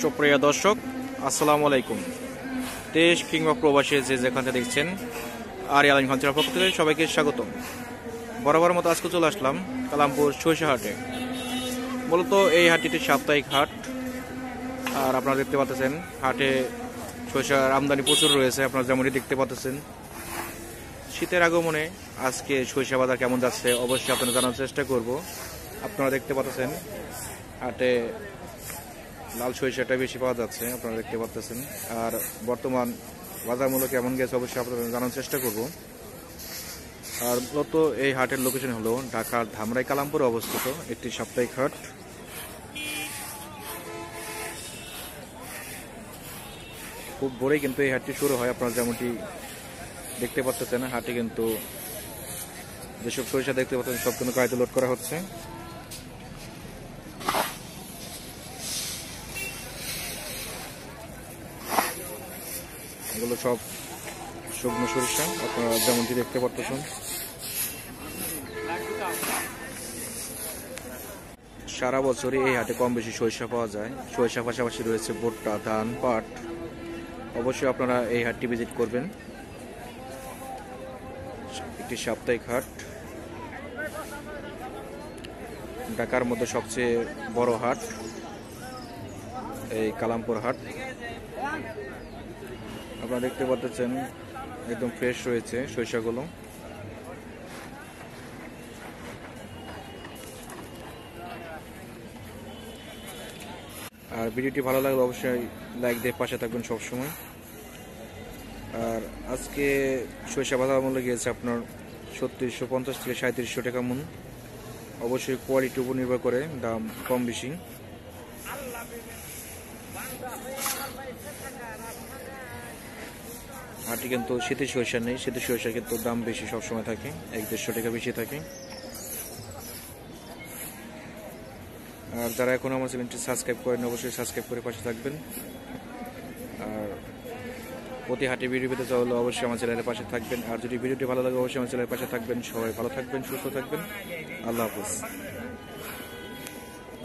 সুপ্রিয় দর্শক, আসসালামু আলাইকুম। দেশ কিংবা প্রবাসী যে যেখানে দেখছেন আর আলাইন খানচার পক্ষ থেকে সবাইকে স্বাগতম। বরাবর মতো আজকে চলে আসলাম কালামপুর সরিষা হাটে। মূলত এই হাটটি সাপ্তাহিক হাট, আর আপনারা দেখতে পাচ্ছেন হাটে সরিষার আমদানি প্রচুর রয়েছে। আপনারা যেমনটি দেখতে পাচ্ছেন, শীতের আগমনে আজকে সরিষা বাজার কেমন যাচ্ছে অবশ্যই আপনারা জানার চেষ্টা করব। আপনারা দেখতে পাচ্ছেন হাটে লাল সরিষাটা বেশি পাওয়া যাচ্ছে, আপনারা দেখতে পাচ্ছেন। আর বর্তমান বাজার মূল্য কেমন গেছে অবশ্যই আপনারা জানার চেষ্টা করব। আর মূলত এই হাটের লোকেশন হলো ঢাকার ধামরাই কালামপুরে অবস্থিত একটি সাপ্তাহিক হাট। খুব ভোরেই কিন্তু এই হাটটি শুরু হয়। আপনারা যেমনটি দেখতে পাচ্ছেন, হাটে কিন্তু যেসব সরিষা দেখতে পাচ্ছেন সব কিন্তু গাড়িতে লোড করা হচ্ছে। এগুলো সব শুকনো সরিষা, আপনারা যেমনটি দেখতে পাচ্ছেন। সারা বছরই এই হাটে কম বেশি সরিষা পাওয়া যায়। সরিষা পাশাপাশি রয়েছে ভুট্টা, ধান, পাট। অবশ্যই আপনারা এই হাটটি ভিজিট করবেন। একটি সাপ্তাহিক হাট, ঢাকার মধ্যে সবচেয়ে বড় হাট এই কালামপুর হাট। আপনারা দেখতে পাচ্ছেন একদম ফ্রেশ রয়েছে সরিষাগুলো। আর ভিডিওটি ভালো লাগলে অবশ্যই লাইক দিয়ে পাশে থাকবেন সবসময়। আর আজকে সরিষা বাজার মূল্য গিয়েছে আপনার ৩৬৫০ থেকে ৩৭০০ টাকা মন। অবশ্যই কোয়ালিটির উপর নির্ভর করে দাম কম বেশি। হাটে কিন্তু শীতের সরিষা নেই, শীতের সরিষা কিন্তু দাম বেশি সবসময় থাকে, ১-১৫০ টাকা বেশি থাকে। আর যারা এখন আমার চ্যানেলটি সাবস্ক্রাইব করেন অবশ্যই সাবস্ক্রাইব করে পাশে থাকবেন। আর প্রতি হাটে ভিডিও পেতে চাইলে অবশ্যই আমার চ্যানেলের পাশে থাকবেন। আর যদি ভিডিওটি ভালো লাগে অবশ্যই আমার চ্যানেলের পাশে থাকবেন। সবাই ভালো থাকবেন, সুস্থ থাকবেন। আল্লাহ হাফেজ।